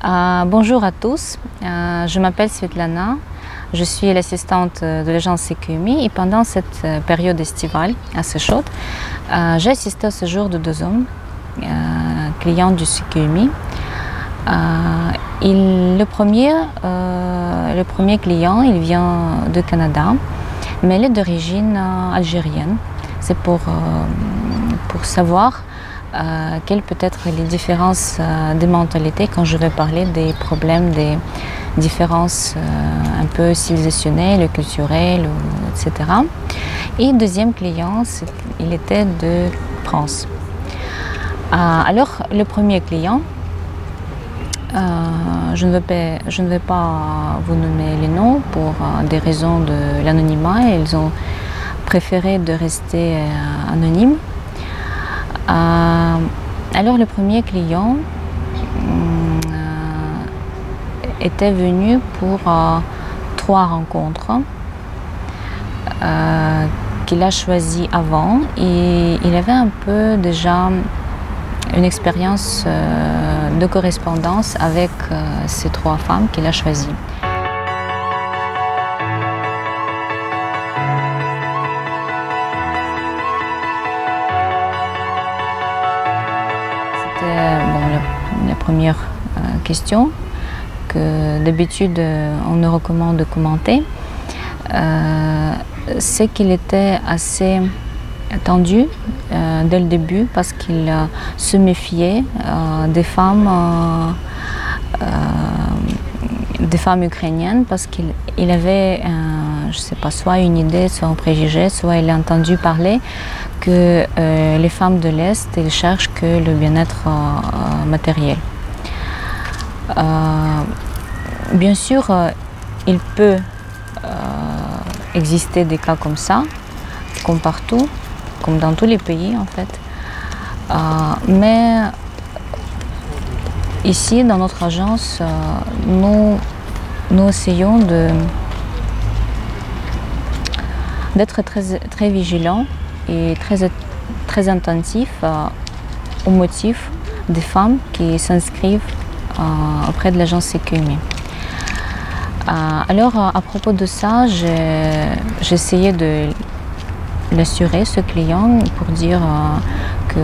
Bonjour à tous, je m'appelle Svetlana, je suis l'assistante de l'agence CQMI et pendant cette période estivale assez chaude, j'ai assisté au séjour de deux hommes, clients du CQMI. Le premier client, il vient du Canada, mais il est d'origine algérienne. C'est pour savoir quelles peuvent être les différences de mentalité quand je vais parler des problèmes, des différences un peu civilisationnelles, culturelles, etc. Et le deuxième client, il était de France. Alors, le premier client, je ne vais pas vous nommer les noms pour des raisons de l'anonymat. Ils ont préféré de rester anonymes. Alors le premier client était venu pour 3 rencontres qu'il a choisies avant et il avait un peu déjà une expérience de correspondance avec ces 3 femmes qu'il a choisies. La première question que d'habitude on nous recommande de commenter, c'est qu'il était assez tendu dès le début parce qu'il se méfiait des femmes ukrainiennes parce qu'il avait, je sais pas, soit une idée, soit un préjugé, soit il a entendu parler que les femmes de l'Est, ils cherchent que le bien-être matériel. Bien sûr, il peut exister des cas comme ça, comme partout, comme dans tous les pays en fait. Mais ici, dans notre agence, nous essayons d'être très vigilants et très attentifs aux motifs des femmes qui s'inscrivent auprès de l'agence CQMI. Alors, à propos de ça, j'ai essayé de l'assurer, ce client, pour dire qu'il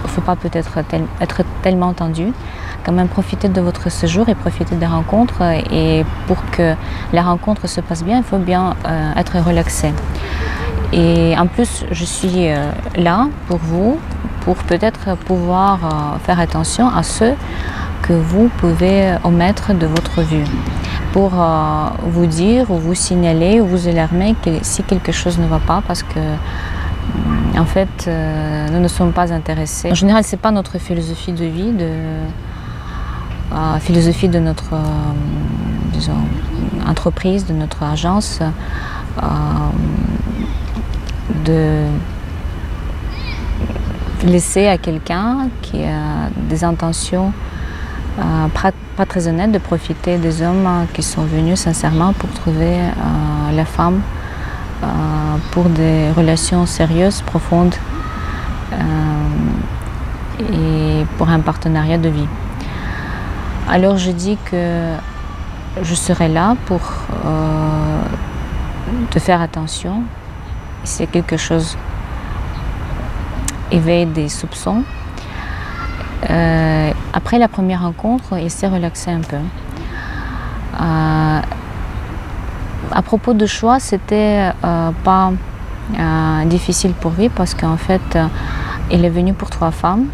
ne faut pas peut-être être tellement tendu, quand même profiter de votre séjour et profiter des rencontres. Et pour que la rencontre se passe bien, il faut bien être relaxé. Et en plus, je suis là pour vous, pour peut-être pouvoir faire attention à ceux que vous pouvez omettre de votre vue, pour vous dire ou vous signaler ou vous alarmer que si quelque chose ne va pas, parce que en fait, nous ne sommes pas intéressés. En général, ce n'est pas notre philosophie de vie, philosophie de notre disons, entreprise, de notre agence, de laisser à quelqu'un qui a des intentions pas très honnêtes de profiter des hommes qui sont venus sincèrement pour trouver la femme pour des relations sérieuses, profondes et pour un partenariat de vie. Alors je dis que je serai là pour te faire attention. Si quelque chose éveille des soupçons. Après la première rencontre, il s'est relaxé un peu. À propos de choix, c'était pas difficile pour lui parce qu'en fait, il est venu pour 3 femmes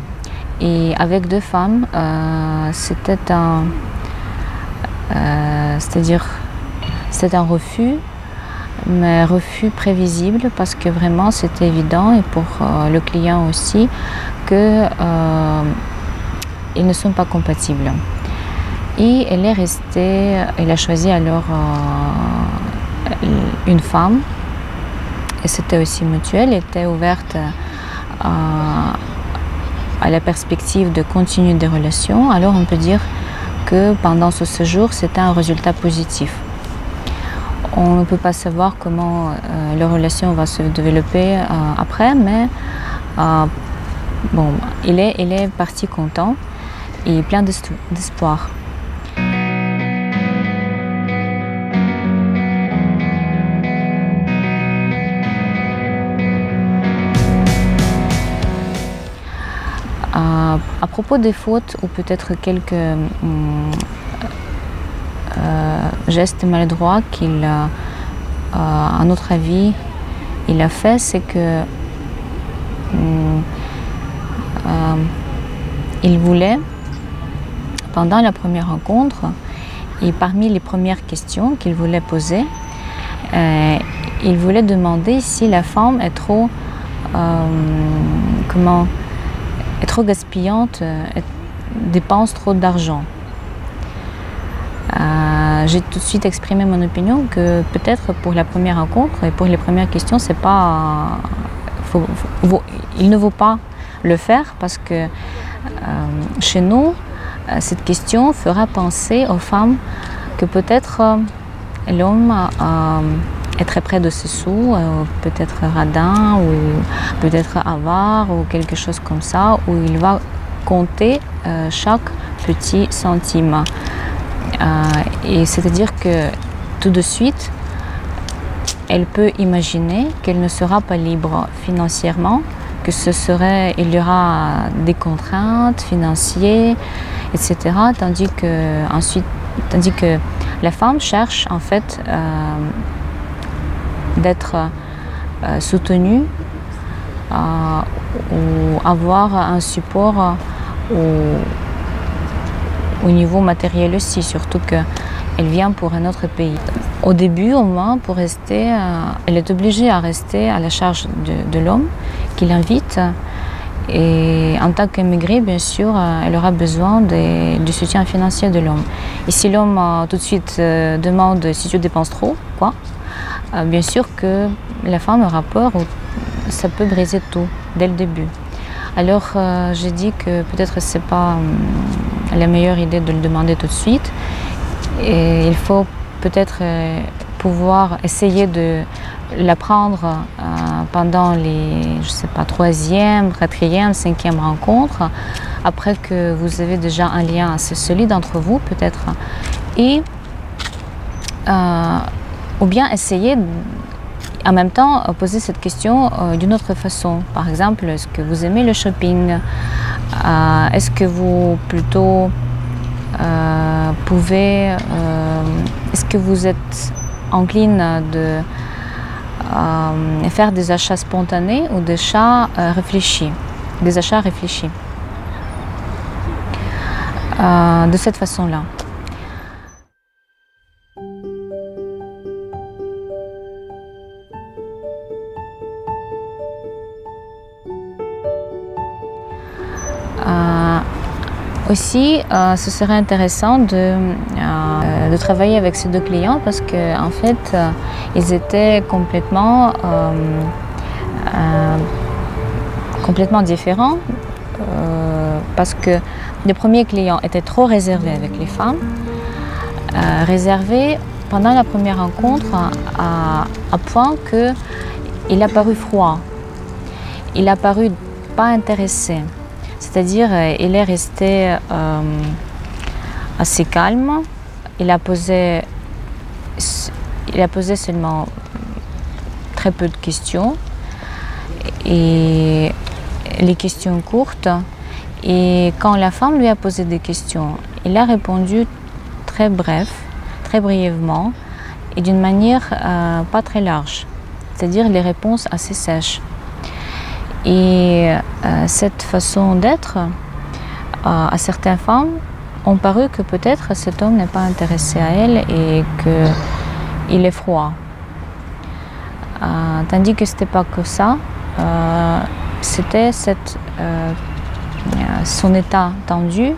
et avec 2 femmes, c'était un refus. Mais refus prévisible parce que vraiment c'était évident et pour le client aussi que ils ne sont pas compatibles. Et elle est restée, elle a choisi alors une femme et c'était aussi mutuel, elle était ouverte à la perspective de continuer des relations. Alors on peut dire que pendant ce séjour c'était un résultat positif. On ne peut pas savoir comment la relation va se développer après, mais bon, il est parti content et plein d'espoir. À propos des fautes ou peut-être quelques gestes maladroits qu'il a, à notre avis, il a fait, c'est que il voulait, pendant la première rencontre, et parmi les premières questions qu'il voulait poser, il voulait demander si la femme est trop, est trop gaspillante, dépense trop d'argent. J'ai tout de suite exprimé mon opinion que peut-être pour la première rencontre et pour les premières questions, c'est pas, il ne vaut pas le faire parce que chez nous, cette question fera penser aux femmes que peut-être l'homme est très près de ses sous, peut-être radin ou peut-être avare ou quelque chose comme ça, où il va compter chaque petit centime. Et c'est-à-dire que tout de suite, elle peut imaginer qu'elle ne sera pas libre financièrement, que il y aura des contraintes financières, etc. Tandis que la femme cherche en fait d'être soutenue ou avoir un support au niveau matériel aussi, surtout qu'elle vient pour un autre pays. Au début, au moins, pour rester, elle est obligée à rester à la charge de l'homme qui l'invite. Et en tant qu'immigrée, bien sûr, elle aura besoin du soutien financier de l'homme. Et si l'homme tout de suite demande si tu dépenses trop, quoi, bien sûr que la femme aura peur ou ça peut briser tout dès le début. Alors j'ai dit que peut-être c'est pas la meilleure idée de le demander tout de suite. Et il faut peut-être pouvoir essayer de l'apprendre pendant les, je sais pas, 3e, 4e, 5e rencontre, après que vous avez déjà un lien assez solide entre vous peut-être, et ou bien essayer en même temps poser cette question d'une autre façon. Par exemple, est-ce que vous aimez le shopping? Est-ce que vous plutôt pouvez, est-ce que vous êtes encline de faire des achats spontanés ou des achats réfléchis, de cette façon-là. Aussi, ce serait intéressant de travailler avec ces deux clients parce que en fait, ils étaient complètement différents parce que le premier client était trop réservé avec les femmes, réservé pendant la première rencontre à point qu'il a paru froid, il a paru pas intéressé. C'est-à-dire, il est resté assez calme. Il a posé seulement très peu de questions et les questions courtes. Et quand la femme lui a posé des questions, il a répondu très brièvement et d'une manière pas très large. C'est-à-dire les réponses assez sèches. Et cette façon d'être, à certaines femmes, ont paru que peut-être cet homme n'est pas intéressé à elle et qu'il est froid. Tandis que ce n'était pas que ça, c'était son état tendu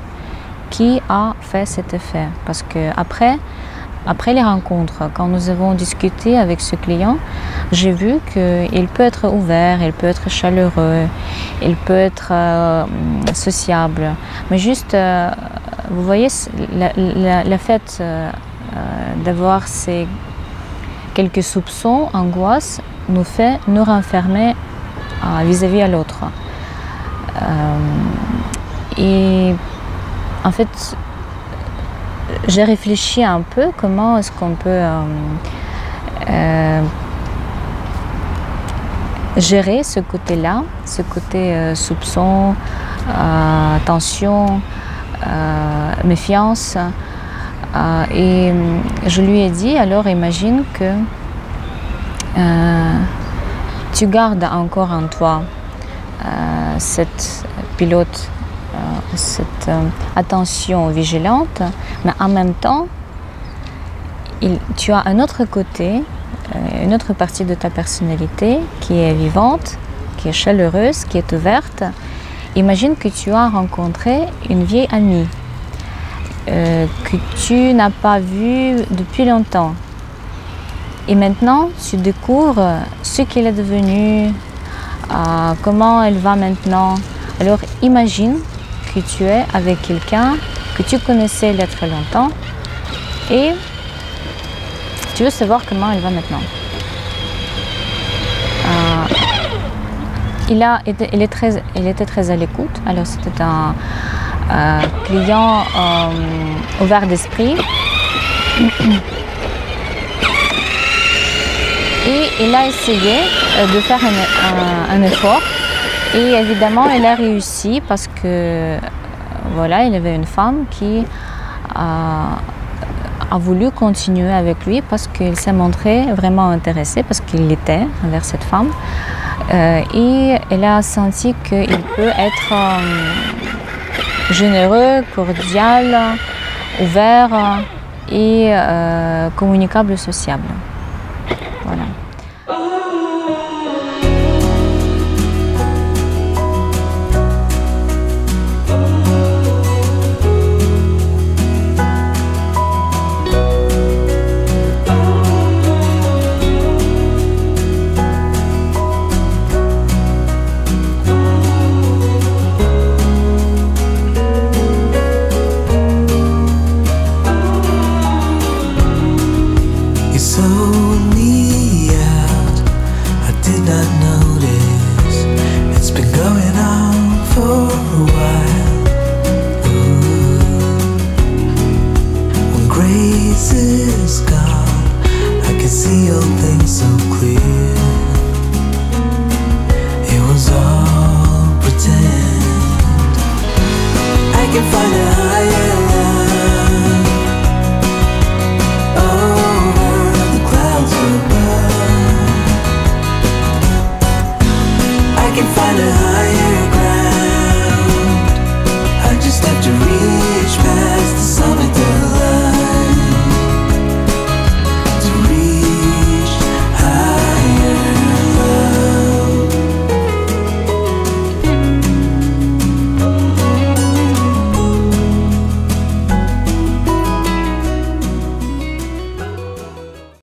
qui a fait cet effet. Parce que après les rencontres, quand nous avons discuté avec ce client, j'ai vu qu'il peut être ouvert, il peut être chaleureux, il peut être sociable. Mais juste, vous voyez, le fait d'avoir ces quelques soupçons, angoisses, nous fait nous renfermer vis-à-vis à l'autre. Et en fait, j'ai réfléchi un peu comment est-ce qu'on peut gérer ce côté-là, ce côté soupçon, tension, méfiance. Et je lui ai dit, alors imagine que tu gardes encore en toi cette pilote, cette attention vigilante, mais en même temps, tu as un autre côté, une autre partie de ta personnalité qui est vivante, qui est chaleureuse, qui est ouverte. Imagine que tu as rencontré une vieille amie que tu n'as pas vue depuis longtemps. Et maintenant, tu découvres ce qu'elle est devenue, comment elle va maintenant. Alors imagine que tu es avec quelqu'un que tu connaissais il y a très longtemps et tu veux savoir comment elle va maintenant. Il était très à l'écoute. Alors c'était un client ouvert d'esprit. Et il a essayé de faire un effort. Et évidemment, elle a réussi parce que voilà, il y avait une femme qui a voulu continuer avec lui parce qu'il s'est montré vraiment intéressé, parce qu'il l'était envers cette femme. Et elle a senti qu'il peut être généreux, cordial, ouvert et communicable, sociable. Voilà.